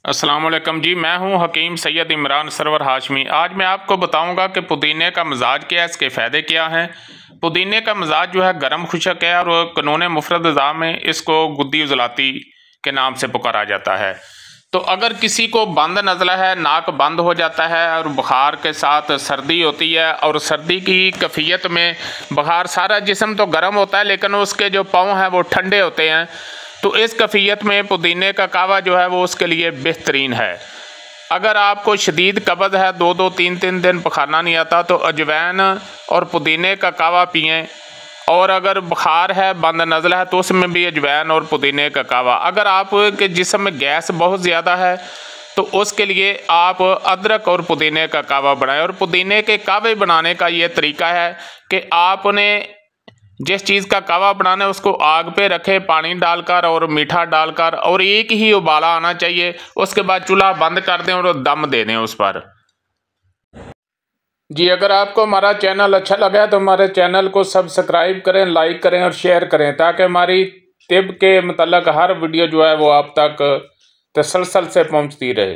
अस्सलाम वालेकुम जी। मैं हूं हकीम सैयद इमरान सरवर हाशमी। आज मैं आपको बताऊंगा कि पुदीने का मजाज क्या है, इसके फ़ायदे क्या हैं। पुदीने का मजाज जो है गर्म खुशक है और कानून मुफरद अज़ा में इसको गुद्दी उजलाती के नाम से पुकारा जाता है। तो अगर किसी को बंद नज़ला है, नाक बंद हो जाता है और बुखार के साथ सर्दी होती है और सर्दी की कैफियत में बुखार, सारा जिस्म तो गर्म होता है लेकिन उसके जो पाँव हैं वो ठंडे होते हैं, तो इस कैफियत में पुदीने का कावा जो है वो उसके लिए बेहतरीन है। अगर आपको शदीद कब्ज़ है, 2-2 3-3 दिन पखाना नहीं आता, तो अजवैन और पुदीने का कावा पिएं। और अगर बुखार है, बंद नज़ला है, तो उसमें भी अजवैन और पुदीने का कावा। अगर आपके जिस्म में गैस बहुत ज़्यादा है तो उसके लिए आप अदरक और पुदीने का कावा बनाएं। और पुदीने के कावे बनाने का ये तरीका है कि आपने जिस चीज़ का कावा बनाना है उसको आग पे रखें, पानी डालकर और मीठा डालकर, और एक ही उबाला आना चाहिए। उसके बाद चूल्हा बंद कर दें और दम दे दें उस पर। जी, अगर आपको हमारा चैनल अच्छा लगा है तो हमारे चैनल को सब्सक्राइब करें, लाइक करें और शेयर करें, ताकि हमारी तिब के मतलब हर वीडियो जो है वो आप तक तसलसल से पहुंचती रहे।